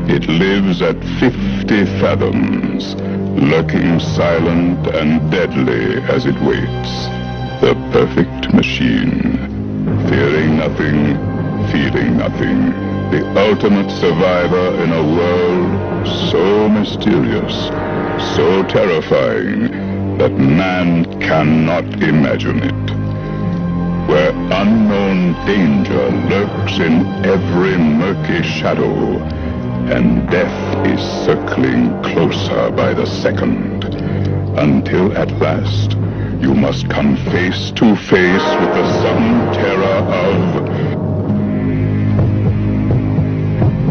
It lives at 50 fathoms, lurking silent and deadly as it waits. The perfect machine. Fearing nothing, feeling nothing. The ultimate survivor in a world so mysterious, so terrifying, that man cannot imagine it. Where unknown danger lurks in every murky shadow, and death is circling closer by the second, until at last you must come face to face with the sudden terror of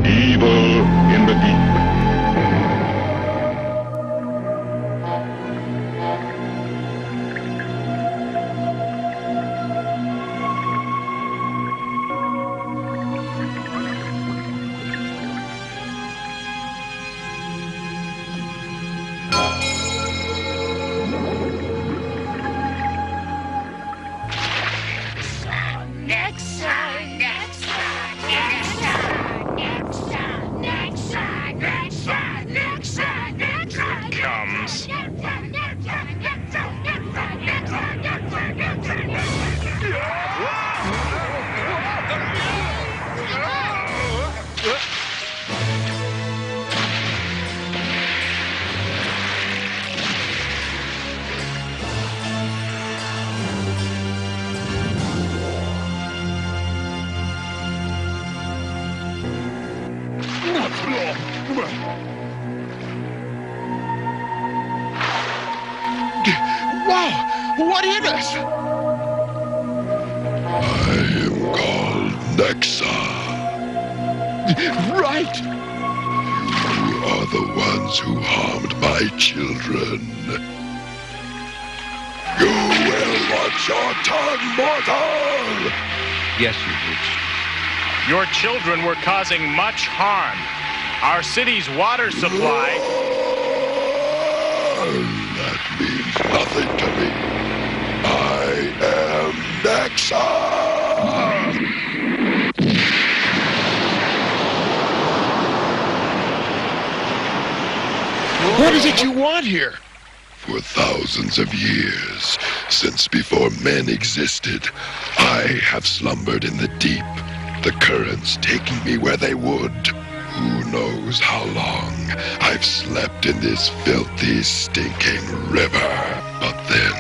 evil in the deep. What is this? I am called Nexa. Right! You are the ones who harmed my children. You will watch your tongue, mortal! Yes, you witch. Your children were causing much harm. Our city's water supply... That means nothing to me. I am Nexa! What is it you want here? For thousands of years, since before men existed, I have slumbered in the deep, the currents taking me where they would. Who knows how long I've slept in this filthy, stinking river. But then,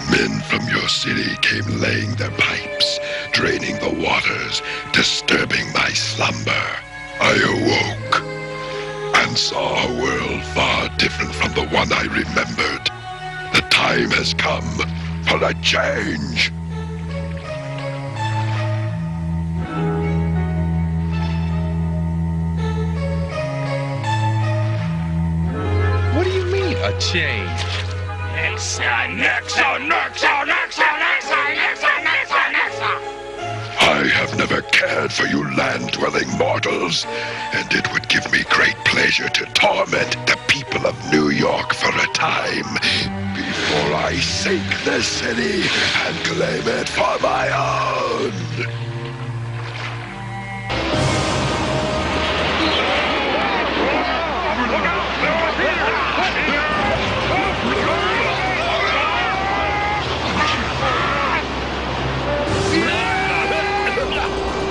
men from your city came laying their pipes, draining the waters, disturbing my slumber. I awoke and saw a world far different from the one I remembered. The time has come for a change. What do you mean, a change? Nexa, Nexa, Nexa, Nexa, Nexa, Nexa, Nexa, Nexa! I have never cared for you land-dwelling mortals, and it would give me great pleasure to torment the people of New York for a time, before I sink this city and claim it for my own.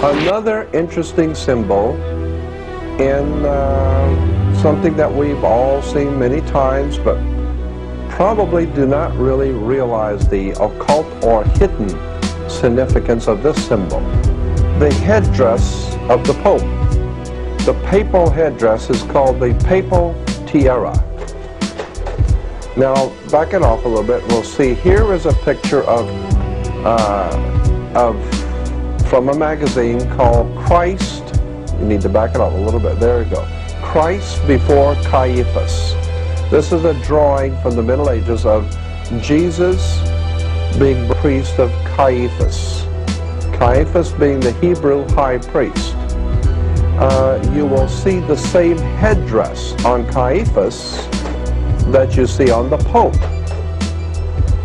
Another interesting symbol in something that we've all seen many times, but probably do not really realize the occult or hidden significance of this symbol. The headdress of the Pope. The papal headdress is called the papal tiara. Now, backing off a little bit, we'll see here is a picture from a magazine called Christ. You need to back it up a little bit. There you go. Christ before Caiaphas. This is a drawing from the Middle Ages of Jesus being priest of Caiaphas. Caiaphas being the Hebrew high priest. You will see the same headdress on Caiaphas that you see on the Pope.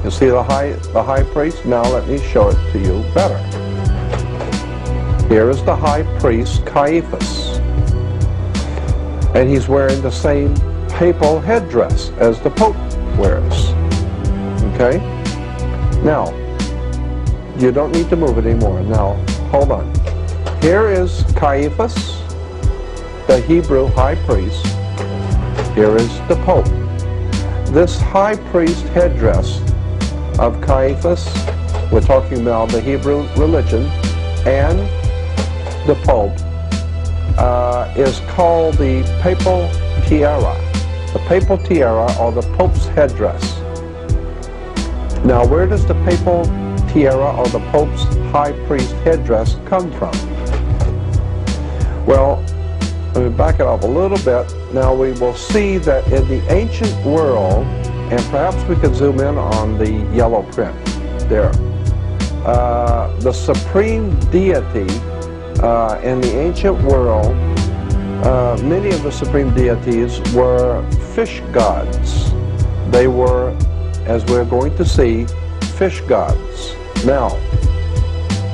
You see the high priest? Now let me show it to you better. Here is the high priest Caiaphas. And he's wearing the same papal headdress as the Pope wears. Okay? Now, you don't need to move it anymore. Now, hold on. Here is Caiaphas, the Hebrew high priest. Here is the Pope. This high priest headdress of Caiaphas, we're talking about the Hebrew religion, and the Pope, is called the papal tiara. The papal tiara, or the Pope's headdress. Now, where does the papal tiara or the Pope's high priest headdress come from? Well, let me back it up a little bit. Now we will see that in the ancient world, and perhaps we could zoom in on the yellow print there, the supreme deity in the ancient world, many of the supreme deities were fish gods. They were, as we're going to see, fish gods. Now,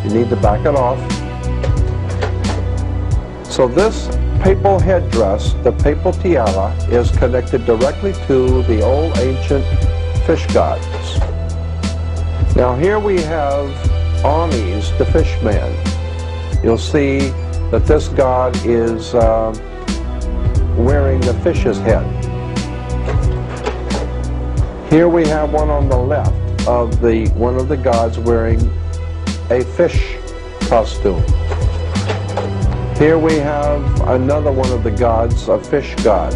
you need to back it off. So this papal headdress, the papal tiara, is connected directly to the old ancient fish gods. Now here we have Artemis, the fish man. You'll see that this god is wearing the fish's head. Here we have one on the left of one of the gods wearing a fish costume. Here we have another one of the gods, a fish god.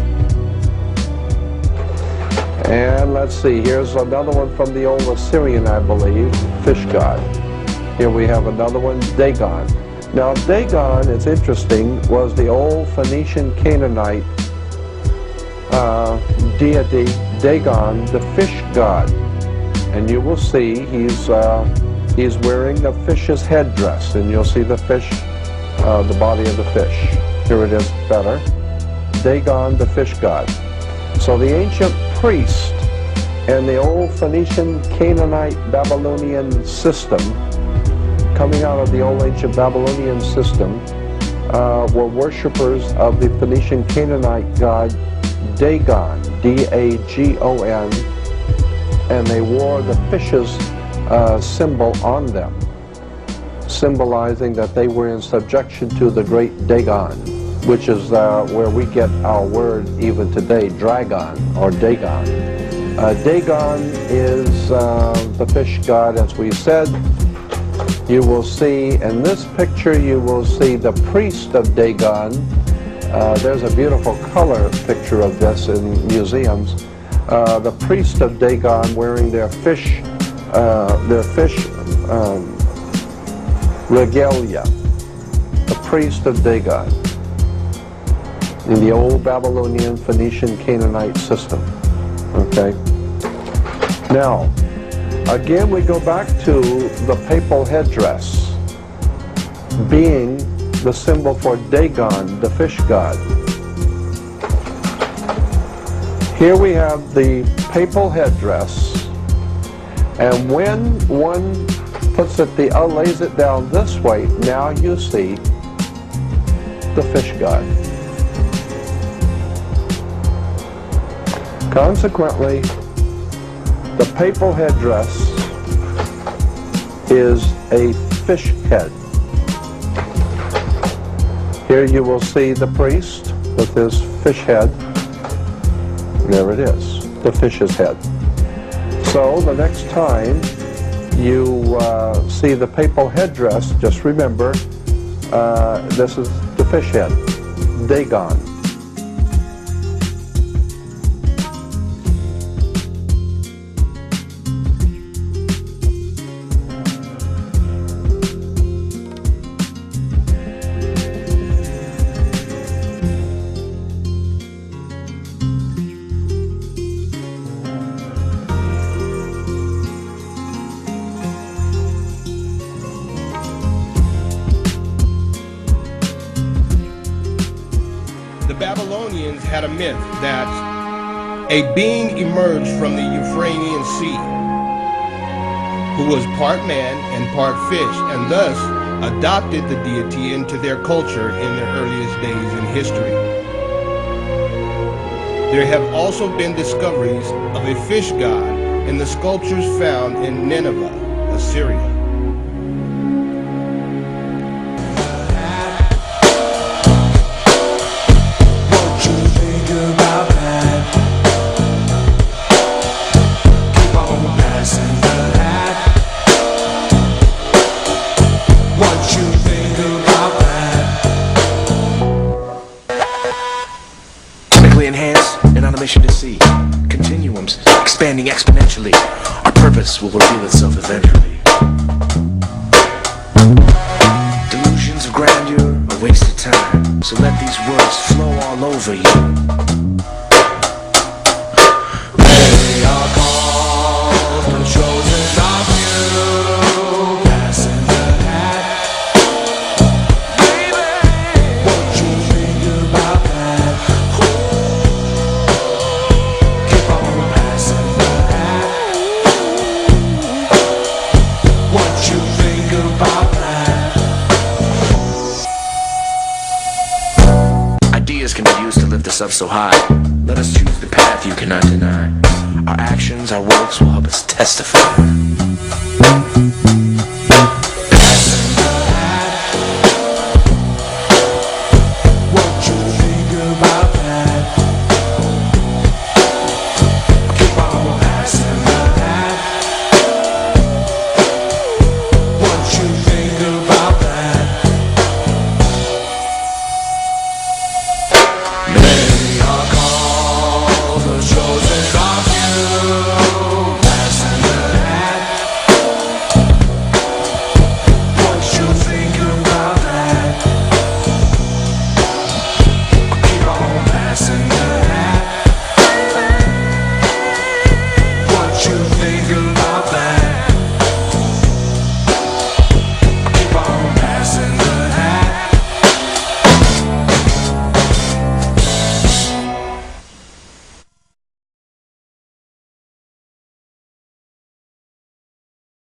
And let's see, here's another one from the old Assyrian, I believe, fish god. Here we have another one, Dagon. Now Dagon, it's interesting, was the old Phoenician Canaanite deity, Dagon, the fish god. And you will see he's wearing a fish's headdress, and you'll see the fish, the body of the fish. Here it is better. Dagon, the fish god. So the ancient priest and the old Phoenician, Canaanite, Babylonian system, coming out of the old ancient Babylonian system, were worshippers of the Phoenician Canaanite god Dagon, D-A-G-O-N, and they wore the fish's symbol on them, symbolizing that they were in subjection to the great Dagon, which is where we get our word even today, dragon or Dagon. Dagon is the fish god, as we said. You will see in this picture, you will see the priest of Dagon. There's a beautiful color picture of this in museums. The priest of Dagon wearing their fish regalia. The priest of Dagon in the old Babylonian, Phoenician, Canaanite system. Okay. Now, again, we go back to the papal headdress being the symbol for Dagon, the fish god. Here we have the papal headdress, and when one puts it, lays it down this way, now you see the fish god. Consequently, the papal headdress is a fish head. Here you will see the priest with his fish head. There it is, the fish's head. So the next time you see the papal headdress, just remember this is the fish head, Dagon. Had a myth that a being emerged from the Euphrates Sea who was part man and part fish, and thus adopted the deity into their culture in their earliest days in history. There have also been discoveries of a fish god in the sculptures found in Nineveh, Assyria. What you think about that? Keep on passing the hat. What you think about that? Chemically enhanced and on a mission to see continuums expanding exponentially. Our purpose will reveal itself eventually. Delusions of grandeur are wasted time, so let these words flow all over you. They are called the chosen of you. Passing the hat. Baby, what you think about that? Keep on passing the hat. What you think about that? Ideas can be used to lift us up so high. Let us choose the path you cannot deny. Our actions, our works will help us testify.